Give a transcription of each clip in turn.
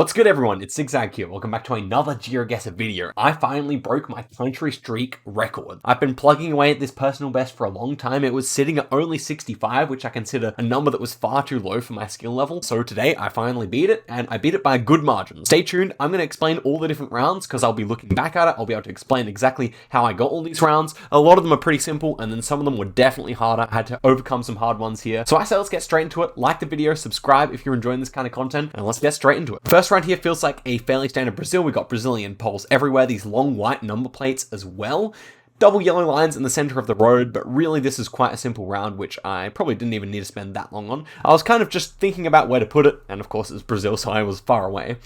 What's good, everyone? It's Zigzag here. Welcome back to another GeoGuessr video. I finally broke my country streak record. I've been plugging away at this personal best for a long time. It was sitting at only 65, which I consider a number that was far too low for my skill level. So today I finally beat it, and I beat it by a good margin. Stay tuned. I'm going to explain all the different rounds because I'll be looking back at it. I'll be able to explain exactly how I got all these rounds. A lot of them are pretty simple, and then some of them were definitely harder. I had to overcome some hard ones here. So I say let's get straight into it. Like the video, subscribe if you're enjoying this kind of content, and let's get straight into it. First round here feels like a fairly standard Brazil. We got Brazilian poles everywhere, these long white number plates as well. Double yellow lines in the center of the road, but really this is quite a simple round, which I probably didn't even need to spend that long on. I was kind of just thinking about where to put it, and of course it's Brazil, so I was far away.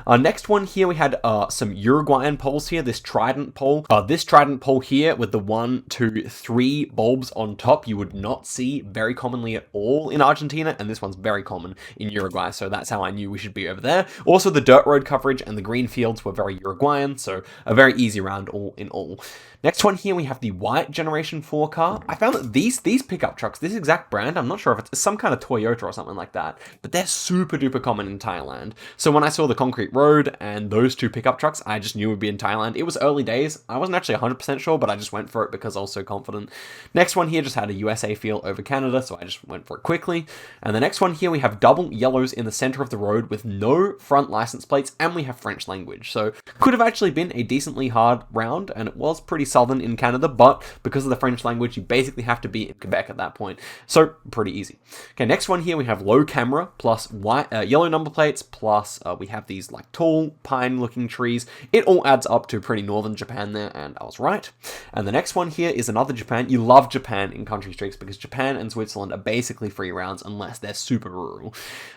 Next one here, we had some Uruguayan poles here, this trident pole. This trident pole here with the 1, 2, 3 bulbs on top, you would not see very commonly at all in Argentina, and this one's very common in Uruguay, so that's how I knew we should be over there. Also, the dirt road coverage and the green fields were very Uruguayan, so a very easy round all in all. Next one here, we have the white Generation 4 car. I found that these pickup trucks, this exact brand, I'm not sure if it's some kind of Toyota or something like that, but they're super duper common in Thailand. So when I saw the concrete road and those two pickup trucks, I just knew it would be in Thailand. It was early days. I wasn't actually 100% sure, but I just went for it because I was so confident. Next one here just had a USA feel over Canada, so I just went for it quickly. And the next one here, we have double yellows in the center of the road with no front license plates, and we have French language. So could have actually been a decently hard round, and it was pretty southern in Canada, but because of the French language, you basically have to be in Quebec at that point. So pretty easy. Okay, next one here, we have low camera plus white, yellow number plates, plus we have these like tall pine looking trees. It all adds up to pretty northern Japan there, and I was right. And the next one here is another Japan. You love Japan in country streaks because Japan and Switzerland are basically free rounds unless they're super rural.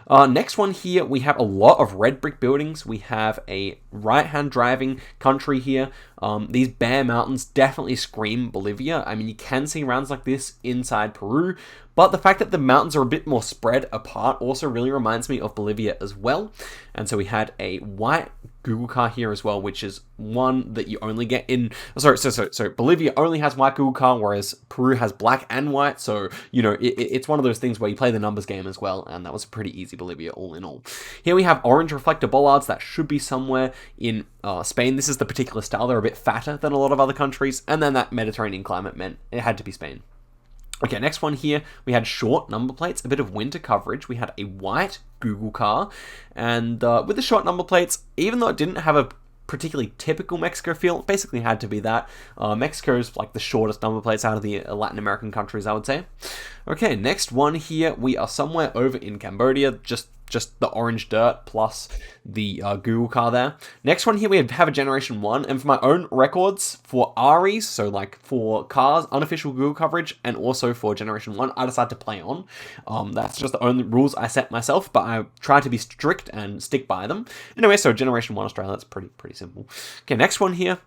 Next one here, we have a lot of red brick buildings. We have a right-hand driving country here. These bare mountains definitely scream Bolivia. I mean, you can see rounds like this inside Peru, but the fact that the mountains are a bit more spread apart also really reminds me of Bolivia as well. And so we had a white Google car here as well, which is one that you only get in... So Bolivia only has white Google car, whereas Peru has black and white. So, you know, it's one of those things where you play the numbers game as well, and that was a pretty easy Bolivia all in all. Here we have orange reflector bollards. That should be somewhere in Spain. This is the particular style. They're a bit fatter than a lot of other countries, and then that Mediterranean climate meant it had to be Spain. Okay, next one here, we had short number plates, a bit of winter coverage. We had a white Google car, and with the short number plates, even though it didn't have a particularly typical Mexico feel, it basically had to be that. Mexico's like the shortest number plates out of the Latin American countries, I would say. Okay, next one here, we are somewhere over in Cambodia, just the orange dirt plus the Google car there. Next one here, we have a Generation 1, and for my own records, for Aries, so like for cars, unofficial Google coverage, and also for Generation 1, I decided to play on. That's just the only rules I set myself, but I try to be strict and stick by them. Anyway, so Generation 1 Australia, that's pretty simple. Okay, next one here.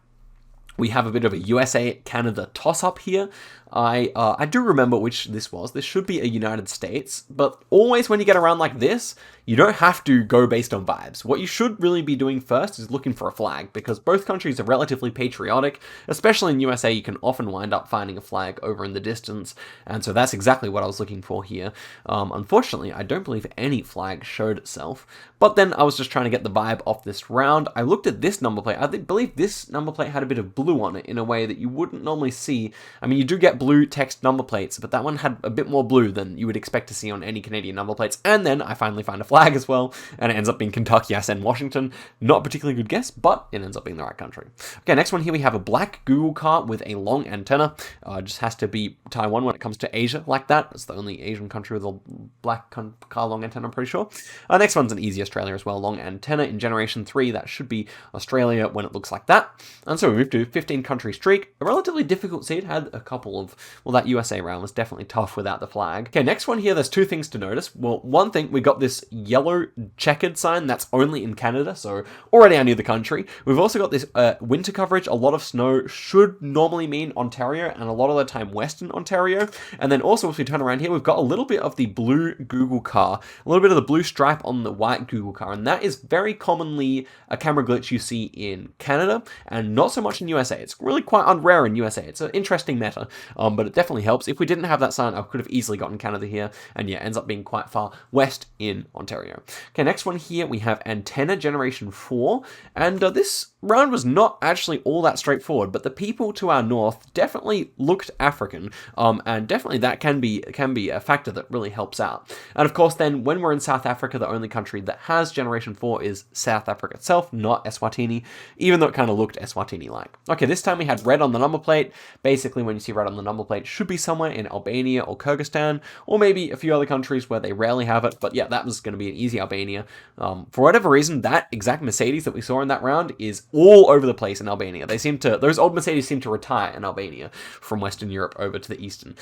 We have a bit of a USA-Canada toss-up here. I do remember which this was. This should be a United States, but always when you get around like this, you don't have to go based on vibes. What you should really be doing first is looking for a flag, because both countries are relatively patriotic. Especially in USA, you can often wind up finding a flag over in the distance, and so that's exactly what I was looking for here. Unfortunately, I don't believe any flag showed itself, but then I was just trying to get the vibe off this round. I looked at this number plate. I believe this number plate had a bit of blue on it in a way that you wouldn't normally see. I mean, you do get blue text number plates, but that one had a bit more blue than you would expect to see on any Canadian number plates. And then I finally find a flag as well, and it ends up being Kentucky, and Washington. Not a particularly good guess, but it ends up being the right country. Okay, next one here, we have a black Google car with a long antenna. Just has to be Taiwan when it comes to Asia like that. It's the only Asian country with a black car long antenna, I'm pretty sure. Next one's an easy Australia as well, long antenna in Generation 3. That should be Australia when it looks like that. And so we move to 15 country streak. A relatively difficult seed, had a couple of, well, that USA round was definitely tough without the flag. Okay, next one here, there's two things to notice. Well, one thing, we got this yellow checkered sign that's only in Canada, so already I knew the country. We've also got this winter coverage. A lot of snow should normally mean Ontario, and a lot of the time Western Ontario. And then also, if we turn around here, we've got a little bit of the blue Google car, a little bit of the blue stripe on the white Google car, and that is very commonly a camera glitch you see in Canada, and not so much in USA. It's really quite unrare in USA. It's an interesting meta. but it definitely helps. If we didn't have that sign, I could have easily gotten Canada here, and yeah, ends up being quite far west in Ontario. Okay, next one here, we have Antenna Generation 4, and this round was not actually all that straightforward, but the people to our north definitely looked African, and definitely that can be a factor that really helps out. And of course, then when we're in South Africa, the only country that has Generation 4 is South Africa itself, not Eswatini, even though it kind of looked Eswatini-like. Okay, this time we had red on the number plate. Basically, when you see red on the number plate, it should be somewhere in Albania or Kyrgyzstan, or maybe a few other countries where they rarely have it, but yeah, that was going to be an easy Albania. For whatever reason, that exact Mercedes that we saw in that round is all over the place in Albania. Those old Mercedes seem to retire in Albania from Western Europe over to the Eastern.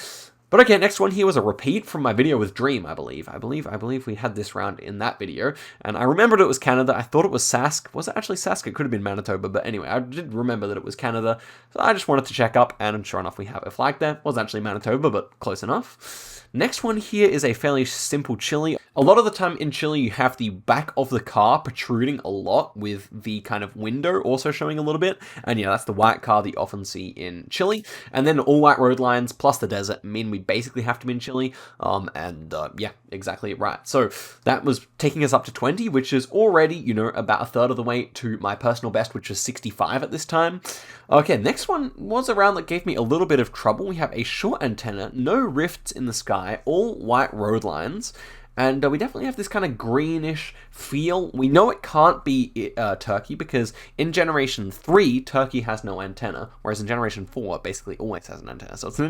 But okay, next one here was a repeat from my video with Dream, I believe. I believe we had this round in that video, and I remembered it was Canada. I thought it was Sask. Was it actually Sask? It could have been Manitoba, but anyway, I did remember that it was Canada, so I just wanted to check up, and sure enough, we have a flag there. It was actually Manitoba, but close enough. Next one here is a fairly simple Chile. A lot of the time in Chile, you have the back of the car protruding a lot with the kind of window also showing a little bit. And yeah, that's the white car that you often see in Chile. And then all white road lines plus the desert mean we basically have to be in Chile. Yeah, exactly right. So that was taking us up to 20, which is already, you know, about a third of the way to my personal best, which was 65 at this time. Okay, next one was a round that gave me a little bit of trouble. We have a short antenna, no rifts in the sky, all white road lines. And we definitely have this kind of greenish feel. We know it can't be Turkey because in Generation 3, Turkey has no antenna, whereas in Generation 4, it basically always has an antenna. So it's an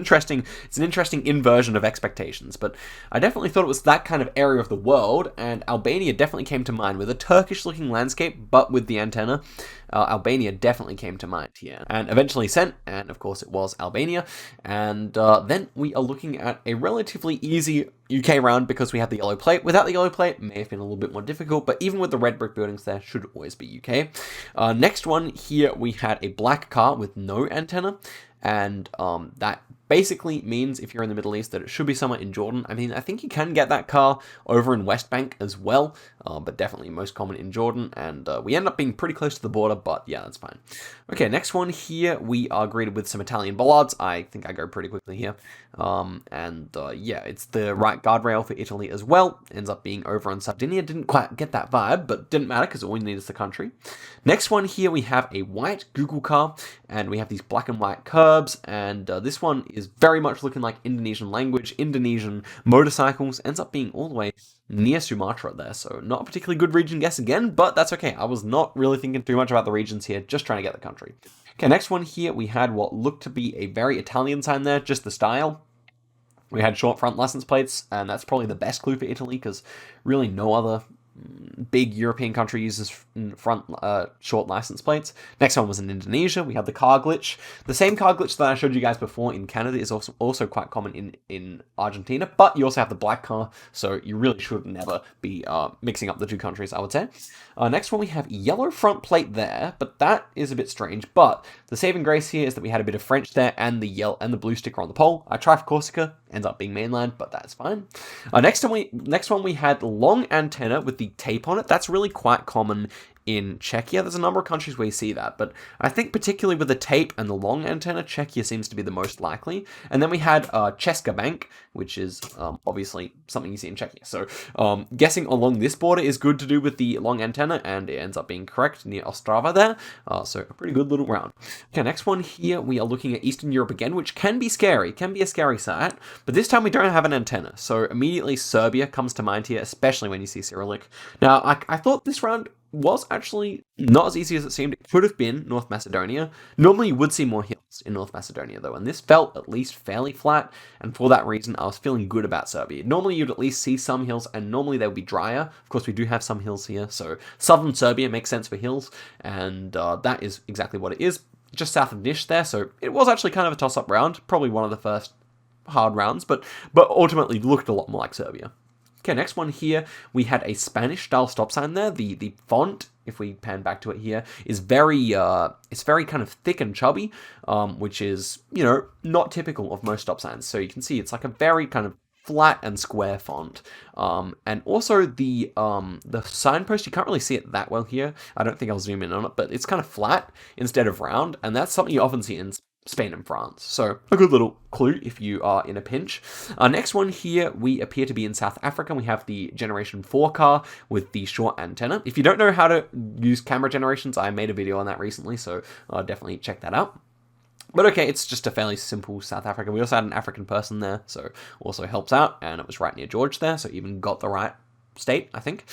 interesting inversion of expectations. But I definitely thought it was that kind of area of the world, and Albania definitely came to mind with a Turkish-looking landscape, but with the antenna. Albania definitely came to mind here, and eventually sent, and of course it was Albania. And then we are looking at a relatively easy UK round because we had the yellow plate. Without the yellow plate, it may have been a little bit more difficult, but even with the red brick buildings there, should always be UK. Next one here, we had a black car with no antenna, and that basically means if you're in the Middle East that it should be somewhere in Jordan. I mean, I think you can get that car over in West Bank as well, but definitely most common in Jordan, and we end up being pretty close to the border, but yeah, that's fine. Okay, next one here, we are greeted with some Italian bollards. I think I go pretty quickly here. Yeah, it's the right guardrail for Italy as well. Ends up being over on Sardinia. Didn't quite get that vibe, but didn't matter because all we need is the country. Next one here, we have a white Google car, and we have these black and white curbs, and this one is very much looking like Indonesian language, Indonesian motorcycles. Ends up being all the way near Sumatra there, so not a particularly good region guess again, but that's okay. I was not really thinking too much about the regions here, just trying to get the country. Okay, next one here, we had what looked to be a very Italian sign there, just the style. We had short front license plates, and that's probably the best clue for Italy, because really no other big European country uses front short license plates. Next one was in Indonesia. We had the car glitch. The same car glitch that I showed you guys before in Canada is also quite common in Argentina, but you also have the black car, so you really should never be mixing up the two countries, I would say. Next one, we have yellow front plate there, but that is a bit strange, but the saving grace here is that we had a bit of French there and the blue sticker on the pole. I tried for Corsica, ends up being mainland, but that's fine. Next one we had long antenna with the tape on it. That's really quite common in Czechia. There's a number of countries where you see that, but I think particularly with the tape and the long antenna, Czechia seems to be the most likely. And then we had Česká Bank, which is obviously something you see in Czechia. So guessing along this border is good to do with the long antenna, and it ends up being correct near Ostrava there. So a pretty good little round. Okay, next one here, we are looking at Eastern Europe again, which can be scary, can be a scary sight, but this time we don't have an antenna. So immediately Serbia comes to mind here, especially when you see Cyrillic. Now, I thought this round was actually not as easy as it seemed. It could have been North Macedonia. Normally you would see more hills in North Macedonia though, and this felt at least fairly flat, and for that reason I was feeling good about Serbia. Normally you'd at least see some hills, and normally they would be drier. Of course we do have some hills here, so southern Serbia makes sense for hills, and that is exactly what it is. Just south of Niš there, so it was actually kind of a toss-up round, probably one of the first hard rounds, but ultimately looked a lot more like Serbia. Okay, next one here, we had a Spanish-style stop sign there. The font, if we pan back to it here, is very kind of thick and chubby, which is, you know, not typical of most stop signs. So you can see it's like a very kind of flat and square font. And also the signpost, you can't really see it that well here. I don't think I'll zoom in on it, but it's kind of flat instead of round, and that's something you often see in Spain and France. So a good little clue if you are in a pinch. Next one here, we appear to be in South Africa. We have the Generation 4 car with the short antenna. If you don't know how to use camera generations, I made a video on that recently, so definitely check that out. But okay, it's just a fairly simple South Africa. We also had an African person there, so also helps out, and it was right near George there, so even got the right state, I think.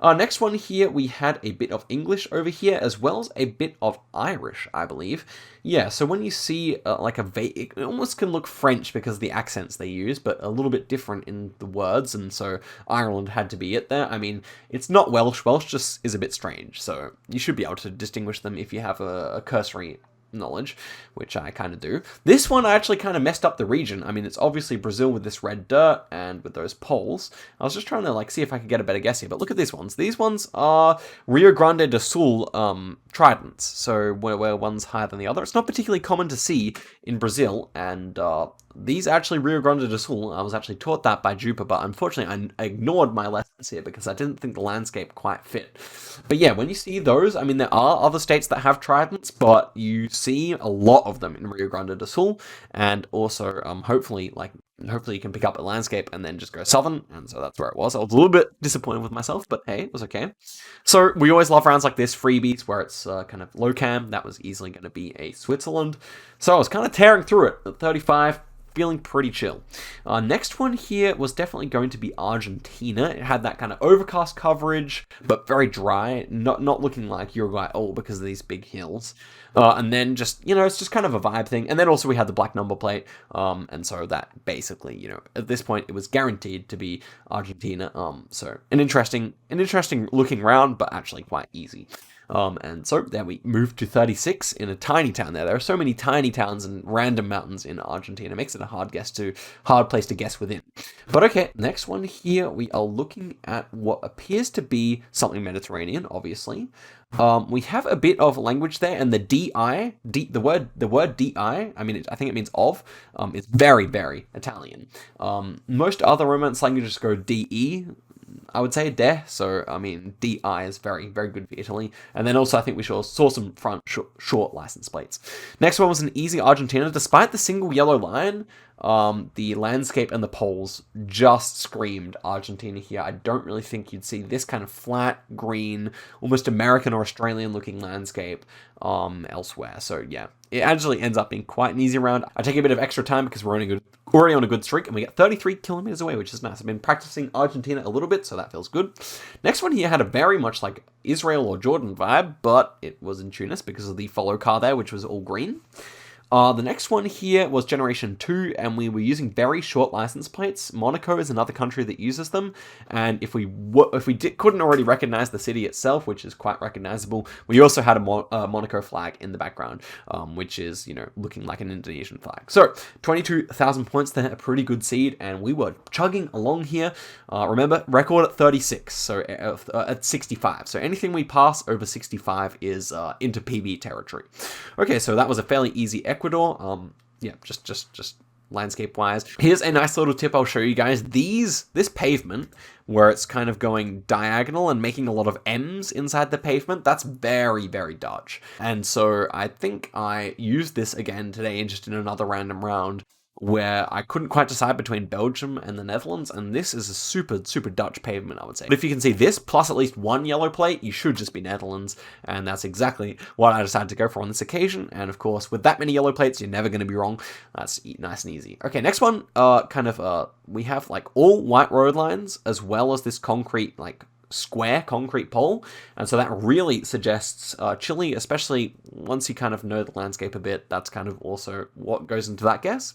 Next one here, we had a bit of English over here, as well as a bit of Irish, I believe. Yeah, so when you see it almost can look French because of the accents they use, but a little bit different in the words, and so Ireland had to be it there. I mean, it's not Welsh. Welsh just is a bit strange, so you should be able to distinguish them if you have a cursory knowledge, which I kind of do. This one I actually kind of messed up the region. I mean, it's obviously Brazil with this red dirt and with those poles. I was just trying to see if I could get a better guess here, but look at these ones. These ones are Rio Grande do Sul tridents, so where one's higher than the other. It's not particularly common to see in Brazil, and these are actually Rio Grande do Sul. I was actually taught that by Jupa, but unfortunately I ignored my lessons here because I didn't think the landscape quite fit. But yeah, when you see those, I mean, there are other states that have tridents, but you see a lot of them in Rio Grande do Sul, and also hopefully you can pick up a landscape and then just go southern, and so that's where it was. I was a little bit disappointed with myself, but hey, it was okay. So we always love rounds like this, freebies, where it's kind of low cam. That was easily going to be a Switzerland. So I was kind of tearing through it at 35, feeling pretty chill. Next one here was definitely going to be Argentina. It had that kind of overcast coverage, but very dry, not looking like Uruguay at all because of these big hills. And then just, it's just kind of a vibe thing. And then also we had the black number plate. And so that basically, at this point, it was guaranteed to be Argentina. So an interesting looking round, but actually quite easy. And so then we moved to 36 in a tiny town there. There are so many tiny towns and random mountains in Argentina. It makes it a hard place to guess within. But okay, next one here, we are looking at what appears to be something Mediterranean, obviously. We have a bit of language there, and the the word di, I mean, I think it means of, is very, very Italian. Most other Romance languages go de, I would say de, so I mean di is very, very good for Italy. And then also I think we saw some front short license plates. Next one was an easy Argentina. Despite the single yellow line, the landscape and the poles just screamed Argentina here. I don't really think you'd see this kind of flat, green, almost American or Australian looking landscape elsewhere. So yeah, it actually ends up being quite an easy round. I take a bit of extra time because we're already on a good streak, and we get 33 kilometers away, which is nice. I've been practicing Argentina a little bit, so that feels good. Next one here had a very much like Israel or Jordan vibe, but it was in Tunis because of the follow car there, which was all green. The next one here was Generation 2, and we were using very short license plates. Monaco is another country that uses them, and if we couldn't already recognize the city itself, which is quite recognizable, we also had a Monaco flag in the background, which is, looking like an Indonesian flag. So, 22,000 points there, a pretty good seed, and we were chugging along here. Remember, record at 36, so at 65. So anything we pass over 65 is into PB territory. Okay, so that was a fairly easy Ecuador, yeah, just landscape-wise. Here's a nice little tip I'll show you guys. This pavement, where it's kind of going diagonal and making a lot of M's inside the pavement, that's very, very Dutch. And so I think I used this again today, just in another random round, where I couldn't quite decide between Belgium and the Netherlands, and this is a super, super Dutch pavement, I would say. But if you can see this, plus at least one yellow plate, you should just be Netherlands, and that's exactly what I decided to go for on this occasion, and of course, with that many yellow plates, you're never going to be wrong. That's nice and easy. Okay, next one, we have, all white road lines, as well as this concrete, square concrete pole, and so that really suggests Chile, especially once you kind of know the landscape a bit. That's kind of also what goes into that guess.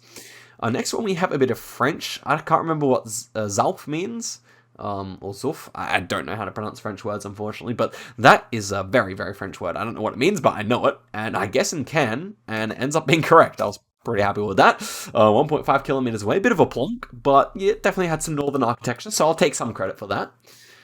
Next one, we have a bit of French. I can't remember what Zalf means, or Zouf. I don't know how to pronounce French words, unfortunately, but that is a very, very French word. I don't know what it means, but I know it, and I guess in can, and it ends up being correct. I was pretty happy with that. 1.5 kilometers away, bit of a plonk, but yeah, it definitely had some northern architecture, so I'll take some credit for that.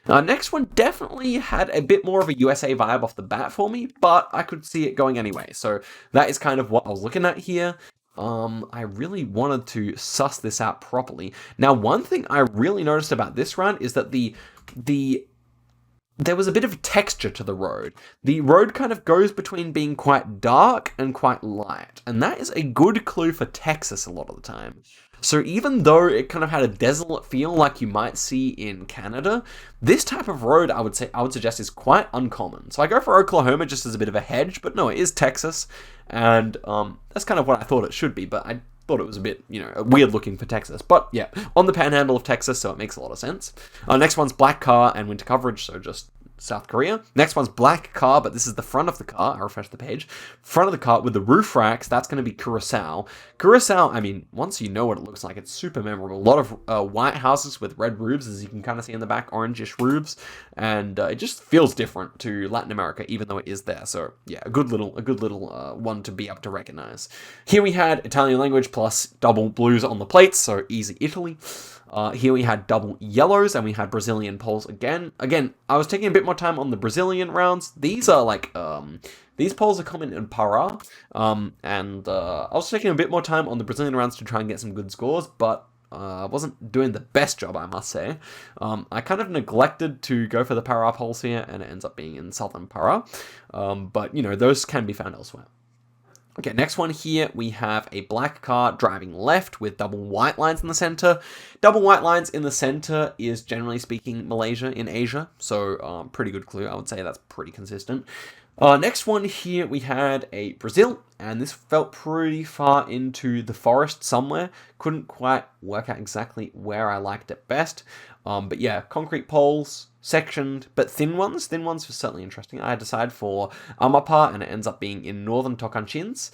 Next one definitely had a bit more of a USA vibe off the bat for me, but I could see it going anyway. So that is kind of what I was looking at here. I really wanted to suss this out properly. Now, one thing I really noticed about this run is that the there was a bit of texture to the road. The road kind of goes between being quite dark and quite light, and that is a good clue for Texas a lot of the time. So even though it kind of had a desolate feel like you might see in Canada, this type of road I would suggest is quite uncommon. So I go for Oklahoma just as a bit of a hedge, but no, it is Texas, and that's kind of what I thought it should be, but I thought it was a bit, weird looking for Texas. But yeah, on the panhandle of Texas, so it makes a lot of sense. Next one's black car and winter coverage, so just South Korea. Next one's black car, but this is the front of the car. I refresh the page. Front of the car with the roof racks, that's going to be Curacao. Curacao, I mean, once you know what it looks like, it's super memorable. A lot of white houses with red roofs, as you can kind of see in the back, orangish roofs, and it just feels different to Latin America, even though it is there. So yeah, a good little one to be able to recognize. Here we had Italian language plus double blues on the plates, so easy Italy. Here we had double yellows, and we had Brazilian poles again. Again, I was taking a bit more time on the Brazilian rounds. These are like, these poles are common in Pará, and I was taking a bit more time on the Brazilian rounds to try and get some good scores, but I wasn't doing the best job, I must say. I kind of neglected to go for the Pará poles here, and it ends up being in southern Pará, but, those can be found elsewhere. Okay, next one here, we have a black car driving left with double white lines in the center. Double white lines in the center is, generally speaking, Malaysia in Asia, so pretty good clue. I would say that's pretty consistent. Next one here, we had a Brazil, and this felt pretty far into the forest somewhere. Couldn't quite work out exactly where I liked it best. But yeah, concrete poles, sectioned, but thin ones. Thin ones were certainly interesting. I decided for Amapá, and it ends up being in northern Tocantins.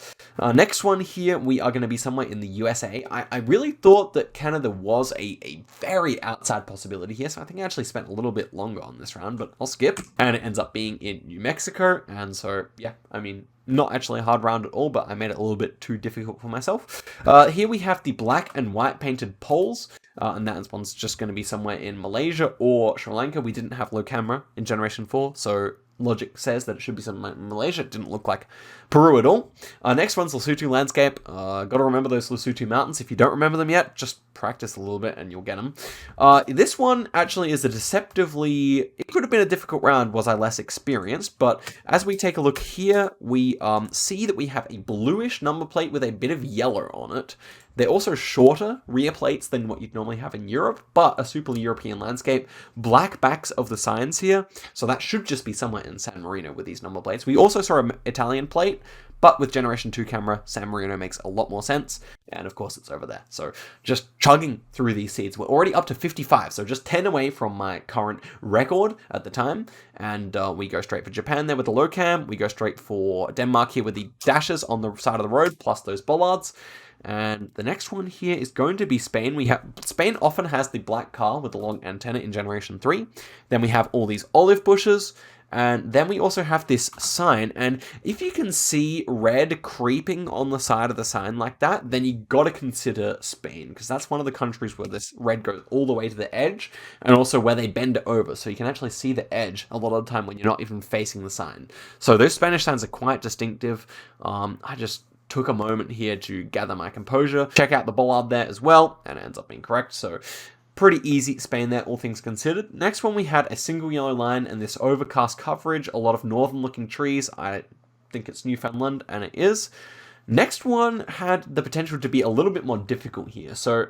Next one here, we are going to be somewhere in the USA. I really thought that Canada was a very outside possibility here, so I think I actually spent a little bit longer on this round, but I'll skip. And it ends up being in New Mexico, and so, yeah, I mean, not actually a hard round at all, but I made it a little bit too difficult for myself. Here we have the black and white painted poles, and that one's just going to be somewhere in Malaysia or Sri Lanka. We didn't have low camera in Generation 4, so logic says that it should be somewhere in Malaysia. It didn't look like Peru at all. Next one's Lesotho landscape. Gotta remember those Lesotho mountains. If you don't remember them yet, just practice a little bit and you'll get them. This one actually is a deceptively... It could have been a difficult round was I less experienced, but as we take a look here, we see that we have a bluish number plate with a bit of yellow on it. They're also shorter rear plates than what you'd normally have in Europe, but a super European landscape. Black backs of the signs here, so that should just be somewhere in San Marino with these number plates. We also saw an Italian plate, but with Generation 2 camera, San Marino makes a lot more sense, and of course it's over there. So just chugging through these seeds. We're already up to 55, so just 10 away from my current record at the time, and we go straight for Japan there with the low cam. We go straight for Denmark here with the dashes on the side of the road, plus those bollards. And the next one here is going to be Spain. Spain often has the black car with the long antenna in Generation 3. Then we have all these olive bushes. And then we also have this sign. And if you can see red creeping on the side of the sign like that, then you got to consider Spain, because that's one of the countries where this red goes all the way to the edge, and also where they bend it over. So you can actually see the edge a lot of the time when you're not even facing the sign. So those Spanish signs are quite distinctive. I just took a moment here to gather my composure, check out the bollard there as well, and it ends up being correct. So pretty easy Spain there, all things considered. Next one, we had a single yellow line and this overcast coverage, a lot of northern looking trees. I think it's Newfoundland, and it is. Next one had the potential to be a little bit more difficult here. So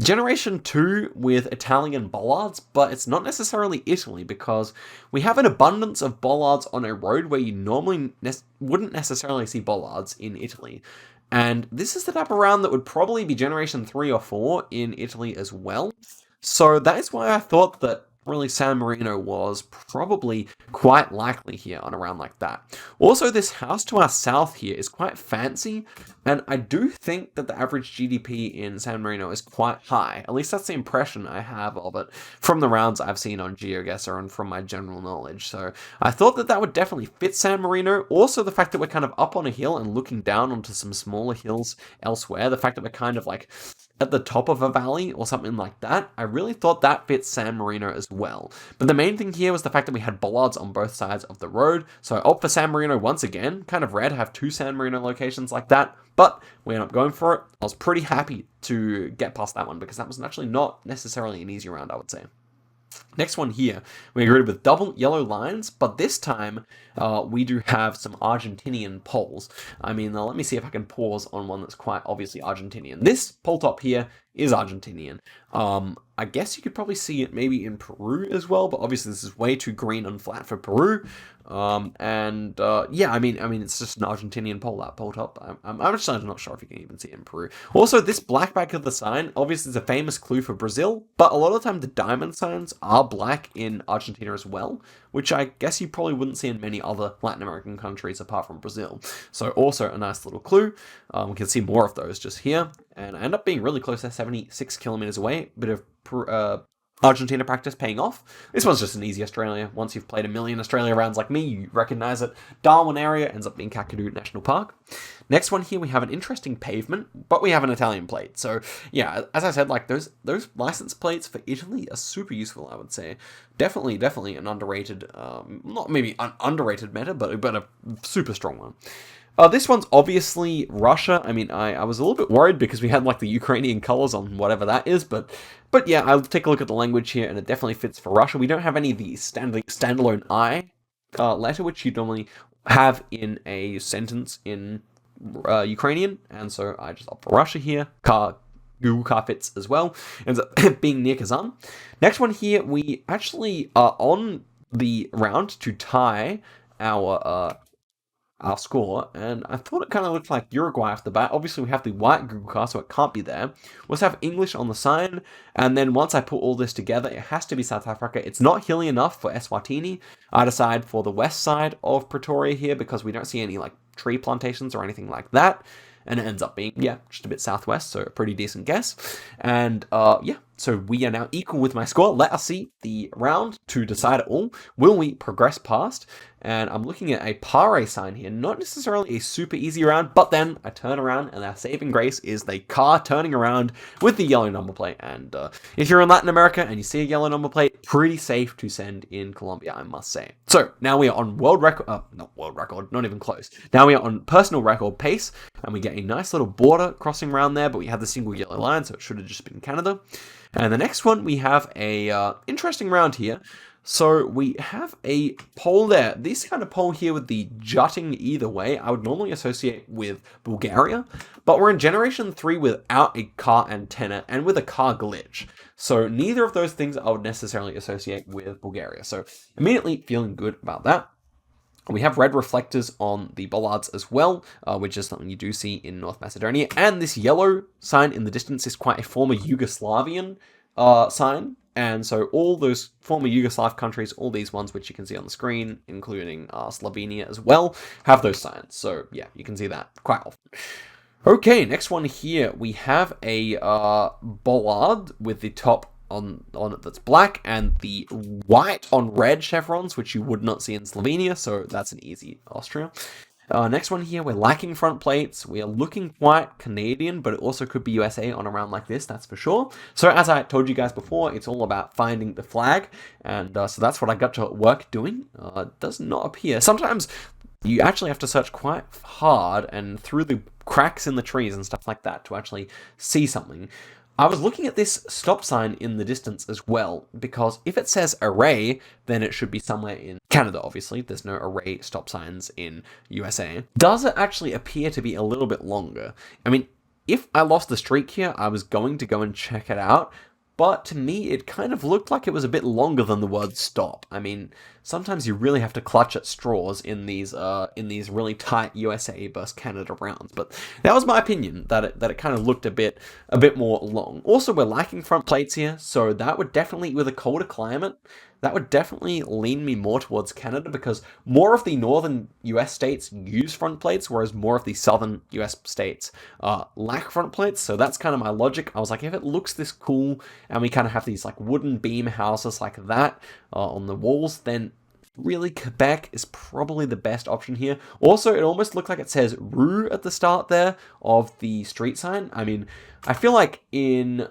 Generation 2 with Italian bollards, but it's not necessarily Italy, because we have an abundance of bollards on a road where you normally wouldn't necessarily see bollards in Italy. And this is the type of round that would probably be Generation 3 or 4 in Italy as well. So that is why I thought that really San Marino was probably quite likely here on a round like that. Also, this house to our south here is quite fancy, and I do think that the average GDP in San Marino is quite high. At least that's the impression I have of it from the rounds I've seen on GeoGuessr and from my general knowledge. So I thought that that would definitely fit San Marino. Also, the fact that we're kind of up on a hill and looking down onto some smaller hills elsewhere, the fact that we're kind of like at the top of a valley or something like that, I really thought that fits San Marino as well. But the main thing here was the fact that we had bollards on both sides of the road. So I opt for San Marino once again. Kind of rare to have two San Marino locations like that, but we ended up going for it. I was pretty happy to get past that one, because that was actually not necessarily an easy round, I would say. Next one here, we agree with double yellow lines, but this time we do have some Argentinian poles. I mean, let me see if I can pause on one that's quite obviously Argentinian. This pole top here is Argentinian. I guess you could probably see it maybe in Peru as well, but obviously this is way too green and flat for Peru. Yeah, I mean, it's just an Argentinian pole, that pole top. I'm just not sure if you can even see it in Peru. Also, this black back of the sign, obviously is a famous clue for Brazil, but a lot of the time the diamond signs are black in Argentina as well, which I guess you probably wouldn't see in many other Latin American countries apart from Brazil. So also a nice little clue. We can see more of those just here, and I end up being really close there, 76 kilometers away. Bit of Argentina practice paying off. This one's just an easy Australia. Once you've played a million Australia rounds like me, you recognize it. Darwin area ends up being Kakadu National Park. Next one here, we have an interesting pavement, but we have an Italian plate. So yeah, as I said, like those license plates for Italy are super useful, I would say. Definitely an underrated, not maybe an underrated meta, but a super strong one. This one's obviously Russia. I mean, I was a little bit worried because we had like the Ukrainian colors on whatever that is, but yeah, I'll take a look at the language here, and it definitely fits for Russia. We don't have any of the standalone I letter, which you normally have in a sentence in Ukrainian, and so I just opt for Russia here. Google car fits as well. Ends up being near Kazan. Next one here, we actually are on the round to tie our score, and I thought it kind of looked like Uruguay off the bat. Obviously, we have the white Google car, so it can't be there. We also have English on the sign, and then once I put all this together, it has to be South Africa. It's not hilly enough for Eswatini. I decide for the west side of Pretoria here because we don't see any like tree plantations or anything like that. And it ends up being, yeah, just a bit southwest, so a pretty decent guess. And yeah, so we are now equal with my score. Let us see the round to decide it all. Will we progress past? And I'm looking at a pare sign here. Not necessarily a super easy round, but then I turn around and our saving grace is the car turning around with the yellow number plate. And if you're in Latin America and you see a yellow number plate, pretty safe to send in Colombia, I must say. So now we are on world record, not world record, not even close. Now we are on personal record pace, and we get a nice little border crossing around there, but we have the single yellow line, so it should have just been Canada. And the next one, we have a interesting round here. So we have a pole there. This kind of pole here with the jutting either way, I would normally associate with Bulgaria, but we're in Generation 3 without a car antenna and with a car glitch. So neither of those things I would necessarily associate with Bulgaria. So immediately feeling good about that. We have red reflectors on the bollards as well, which is something you do see in North Macedonia. And this yellow sign in the distance is quite a former Yugoslavian sign. And so all those former Yugoslav countries, all these ones which you can see on the screen, including Slovenia as well, have those signs. So yeah, you can see that quite often. Okay, next one here, we have a bollard with the top on it that's black and the white on red chevrons, which you would not see in Slovenia, so that's an easy Austria. Next one here, we're lacking front plates. We are looking quite Canadian, but it also could be USA on a round like this, that's for sure. So as I told you guys before, it's all about finding the flag, and so that's what I got to work doing. It does not appear. Sometimes you actually have to search quite hard and through the cracks in the trees and stuff like that to actually see something. I was looking at this stop sign in the distance as well, because if it says array, then it should be somewhere in Canada, obviously. There's no array stop signs in USA. Does it actually appear to be a little bit longer? I mean, if I lost the streak here, I was going to go and check it out, but to me, it kind of looked like it was a bit longer than the word stop. I mean, sometimes you really have to clutch at straws in these really tight USA versus Canada rounds. But that was my opinion, that it kind of looked a bit more long. Also, we're lacking front plates here, so that would definitely, with a colder climate, that would definitely lean me more towards Canada, because more of the northern US states use front plates, whereas more of the southern US states lack front plates. So that's kind of my logic. I was like, if it looks this cool and we kind of have these like wooden beam houses like that on the walls, then really Quebec is probably the best option here. Also, it almost looked like it says Rue at the start there of the street sign. I mean, I feel like in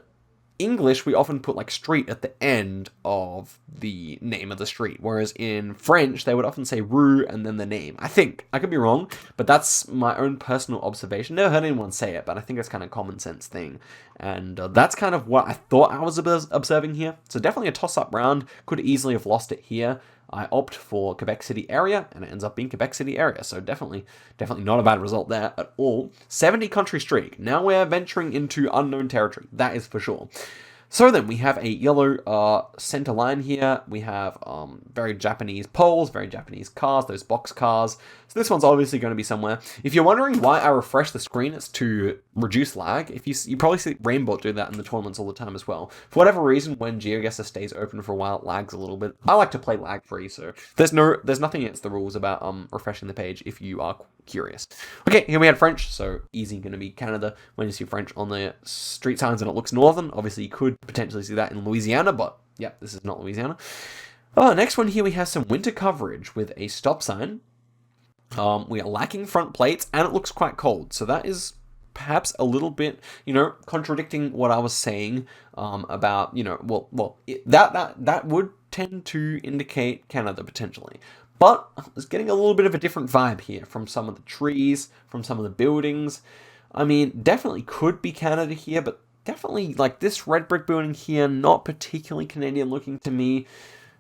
English, we often put like street at the end of the name of the street, whereas in French, they would often say rue and then the name. I think. I could be wrong, but that's my own personal observation. Never heard anyone say it, but I think it's kind of a common sense thing. And that's kind of what I thought I was observing here. So definitely a toss-up round. Could easily have lost it here. I opt for Quebec City area, and it ends up being Quebec City area. So definitely not a bad result there at all. 70 country streak. Now we're venturing into unknown territory. That is for sure. So then we have a yellow center line here. We have very Japanese poles, very Japanese cars, those box cars. So this one's obviously going to be somewhere. If you're wondering why I refresh the screen, it's to reduce lag. If you probably see Rainbow do that in the tournaments all the time as well. For whatever reason, when GeoGuessr stays open for a while, it lags a little bit. I like to play lag free, so there's nothing against the rules about refreshing the page if you are curious. Okay, here we had French, so easy going to be Canada. When you see French on the street signs and it looks northern, obviously you could potentially see that in Louisiana, but yeah, this is not Louisiana. Next one here we have some winter coverage with a stop sign. We are lacking front plates, and it looks quite cold, so that is perhaps a little bit, contradicting what I was saying about, that would tend to indicate Canada potentially. But I was getting a little bit of a different vibe here from some of the trees, from some of the buildings. I mean, definitely could be Canada here, but definitely, like, this red brick building here, not particularly Canadian looking to me.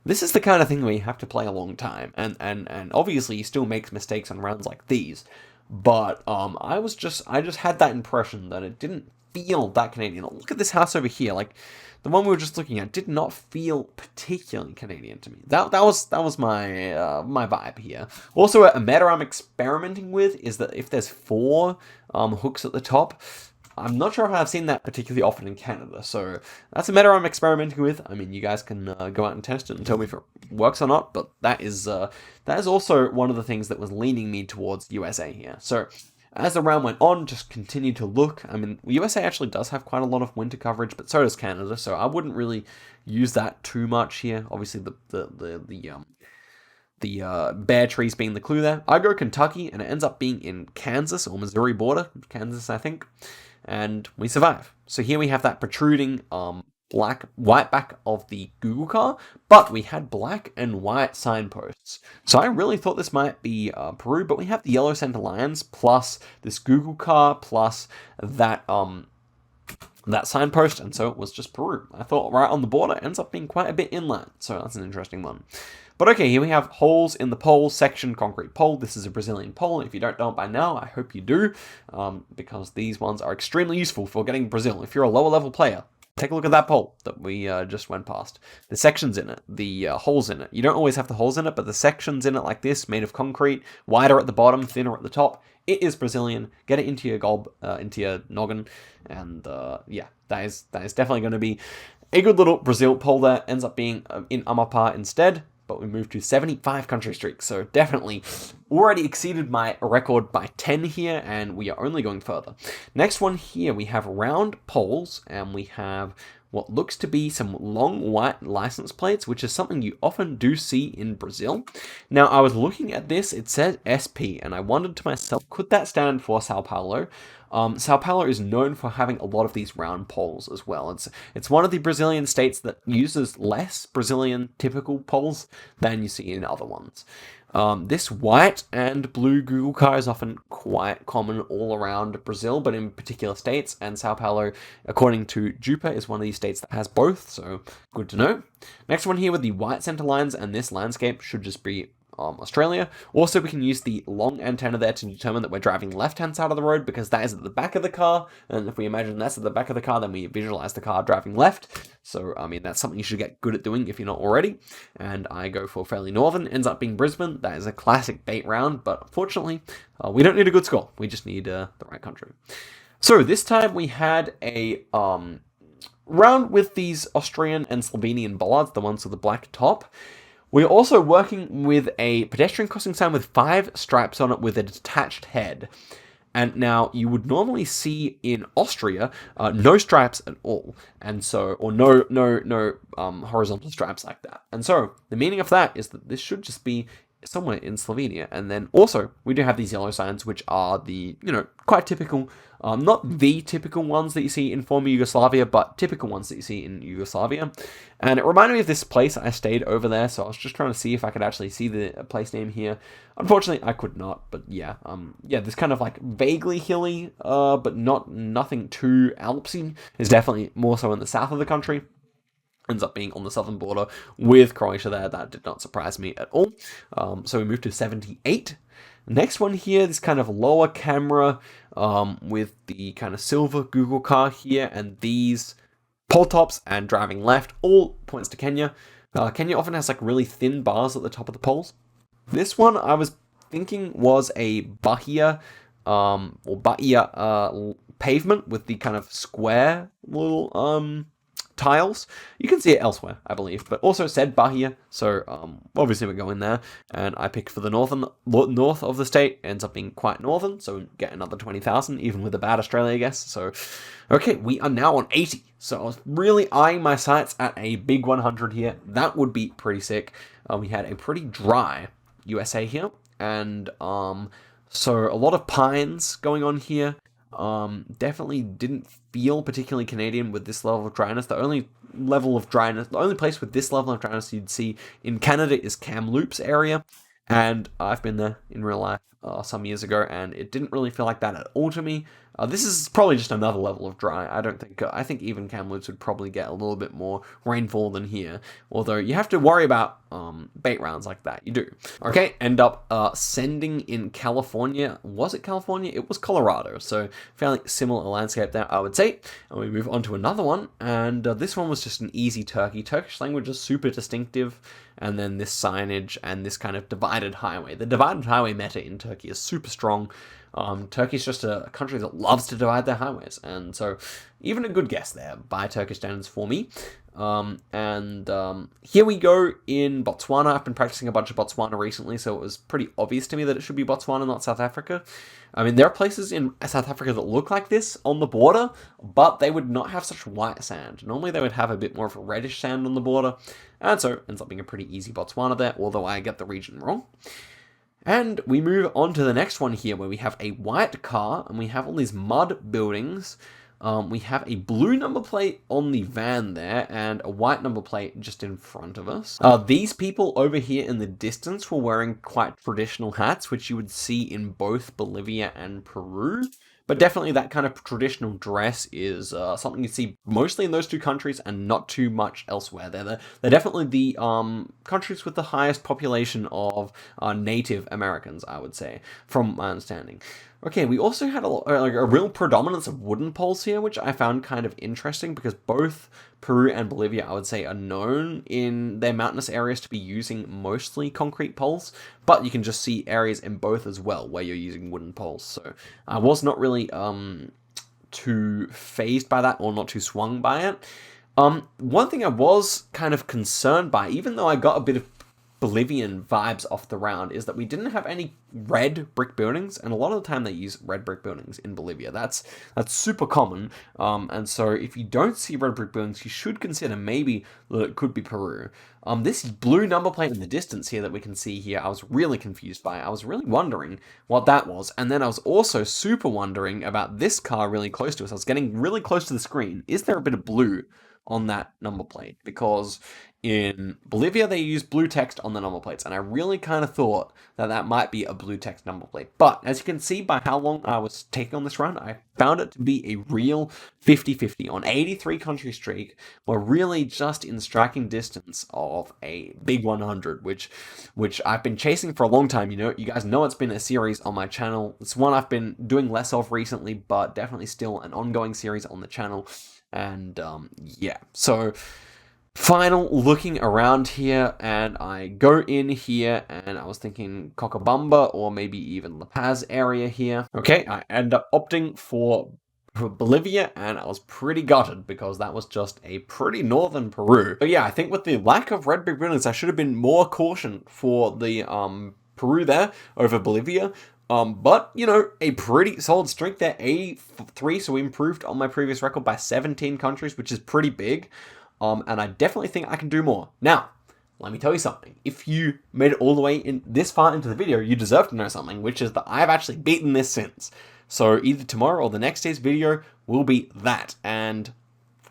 This is the kind of thing where you have to play a long time, and obviously he still makes mistakes on rounds like these. But I just had that impression that it didn't feel that Canadian. Look at this house over here, like the one we were just looking at did not feel particularly Canadian to me. That was my my vibe here. Also, a matter I'm experimenting with is that if there's 4 hooks at the top, I'm not sure if I've seen that particularly often in Canada, so that's a matter I'm experimenting with. I mean, you guys can go out and test it and tell me if it works or not, but that is also one of the things that was leaning me towards USA here. So as the round went on, just continued to look. I mean, USA actually does have quite a lot of winter coverage, but so does Canada, so I wouldn't really use that too much here. Obviously, the bare trees being the clue there. I go Kentucky, and it ends up being in Kansas or Missouri border. Kansas, I think. And we survive. So here we have that protruding white back of the Google car, but we had black and white signposts. So I really thought this might be Peru, but we have the yellow center lines plus this Google car plus that signpost, and so it was just Peru. I thought right on the border, ends up being quite a bit inland, so that's an interesting one. But okay, here we have holes in the pole, section, concrete pole. This is a Brazilian pole. If you don't know it by now, I hope you do, because these ones are extremely useful for getting Brazil. If you're a lower level player, take a look at that pole that we just went past. The sections in it, the holes in it. You don't always have the holes in it, but the sections in it like this, made of concrete, wider at the bottom, thinner at the top. It is Brazilian. Get it into your gob, into your noggin, and yeah, that is definitely going to be a good little Brazil pole there. Ends up being in Amapá instead. But we moved to 75 country streaks, so definitely already exceeded my record by 10 here, and we are only going further. Next one here, we have round poles, and we have what looks to be some long white license plates, which is something you often do see in Brazil. Now, I was looking at this, it said SP, and I wondered to myself, could that stand for Sao Paulo? Sao Paulo is known for having a lot of these round poles as well. It's one of the Brazilian states that uses less Brazilian typical poles than you see in other ones. This white and blue Google car is often quite common all around Brazil, but in particular states, and Sao Paulo, according to Jupa, is one of these states that has both, so good to know. Next one here with the white center lines, and this landscape should just be Australia. Also, we can use the long antenna there to determine that we're driving left-hand side of the road, because that is at the back of the car, and if we imagine that's at the back of the car, then we visualize the car driving left. So, I mean, that's something you should get good at doing if you're not already, and I go for fairly northern, ends up being Brisbane. That is a classic bait round, but unfortunately, we don't need a good score. We just need the right country. So, this time we had a round with these Austrian and Slovenian bollards, the ones with the black top. We're also working with a pedestrian crossing sign with 5 stripes on it with a detached head. And now you would normally see in Austria no stripes at all, and so no horizontal stripes like that. And so the meaning of that is that this should just be somewhere in Slovenia. And then also, we do have these yellow signs, which are the, quite typical, not the typical ones that you see in former Yugoslavia, but typical ones that you see in Yugoslavia. And it reminded me of this place I stayed over there, so I was just trying to see if I could actually see the place name here. Unfortunately, I could not, but yeah, this kind of like vaguely hilly, but nothing too Alpsy, is definitely more so in the south of the country. Ends up being on the southern border with Croatia there. That did not surprise me at all. So we moved to 78. Next one here, this kind of lower camera with the kind of silver Google car here, and these pole tops and driving left, all points to Kenya. Kenya often has like really thin bars at the top of the poles. This one I was thinking was a Bahia pavement with the kind of square little tiles. You can see it elsewhere, I believe, but also said Bahia, so obviously we're going there, and I picked for the north of the state. Ends up being quite northern, so we get another 20,000, even with a bad Australia, I guess. So, okay, we are now on 80, so I was really eyeing my sights at a big 100 here. That would be pretty sick. We had a pretty dry USA here, and so a lot of pines going on here. Definitely didn't feel particularly Canadian with this level of dryness. The only place with this level of dryness you'd see in Canada is Kamloops area, and I've been there in real life some years ago, and it didn't really feel like that at all to me. This is probably just another level of dry. I think even Kamloops would probably get a little bit more rainfall than here, although you have to worry about bait rounds like that. You do. Okay, end up sending in California. Was it California? It was Colorado, so fairly similar landscape there, I would say. And we move on to another one, and this one was just an easy Turkey. Turkish language is super distinctive, and then this signage and this kind of divided highway. The divided highway meta in Turkey is super strong. Turkey's just a country that loves to divide their highways, and so even a good guess there by Turkish standards for me. Here we go in Botswana. I've been practicing a bunch of Botswana recently, so it was pretty obvious to me that it should be Botswana, not South Africa. I mean, there are places in South Africa that look like this on the border, but they would not have such white sand. Normally they would have a bit more of a reddish sand on the border, and so it ends up being a pretty easy Botswana there, although I get the region wrong. And we move on to the next one here, where we have a white car, and we have all these mud buildings. We have a blue number plate on the van there, and a white number plate just in front of us. These people over here in the distance were wearing quite traditional hats, which you would see in both Bolivia and Peru. But definitely that kind of traditional dress is something you see mostly in those two countries and not too much elsewhere. They're definitely the countries with the highest population of Native Americans, I would say, from my understanding. Okay, we also had a real predominance of wooden poles here, which I found kind of interesting because both Peru and Bolivia, I would say, are known in their mountainous areas to be using mostly concrete poles, but you can just see areas in both as well where you're using wooden poles. So I was not really too fazed by that or not too swung by it. One thing I was kind of concerned by, even though I got a bit of Bolivian vibes off the round, is that we didn't have any red brick buildings, and a lot of the time they use red brick buildings in Bolivia. That's super common, and so if you don't see red brick buildings, you should consider maybe that it could be Peru. This blue number plate in the distance here that we can see here, I was really confused by. I was really wondering what that was, and then I was also super wondering about this car really close to us. I was getting really close to the screen. Is there a bit of blue on that number plate? Because in Bolivia, they use blue text on the number plates, and I really kind of thought that that might be a blue text number plate. But as you can see by how long I was taking on this run, I found it to be a real 50-50 on 83 country streak. We're really just in striking distance of a big 100, which I've been chasing for a long time. You guys know it's been a series on my channel. It's one I've been doing less of recently, but definitely still an ongoing series on the channel. And yeah, so final looking around here, and I go in here, and I was thinking Cochabamba or maybe even La Paz area here. Okay, I end up opting for Bolivia, and I was pretty gutted because that was just a pretty northern Peru. But yeah, I think with the lack of red brick buildings, I should have been more caution for the Peru there over Bolivia. But, a pretty solid streak there, 83, so we improved on my previous record by 17 countries, which is pretty big. And I definitely think I can do more. Now, let me tell you something. If you made it all the way in this far into the video, you deserve to know something, which is that I've actually beaten this since. So either tomorrow or the next day's video will be that. And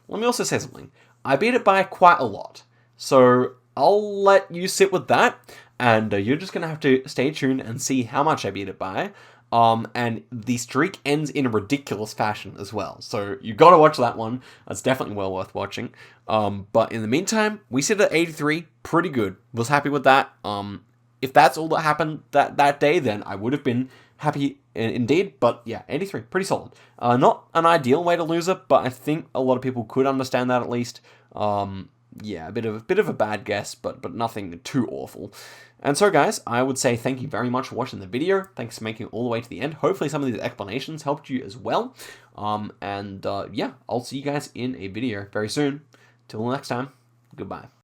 let me also say something. I beat it by quite a lot. So I'll let you sit with that, and you're just going to have to stay tuned and see how much I beat it by. And the streak ends in a ridiculous fashion as well. So you got to watch that one. That's definitely well worth watching. But in the meantime, we sit at 83, pretty good. Was happy with that. If that's all that happened that day, then I would have been happy indeed. But yeah, 83, pretty solid. Not an ideal way to lose it, but I think a lot of people could understand that at least. Yeah, a bit of a bad guess, but nothing too awful. And so, guys, I would say thank you very much for watching the video. Thanks for making it all the way to the end. Hopefully some of these explanations helped you as well. Yeah, I'll see you guys in a video very soon. Till next time, goodbye.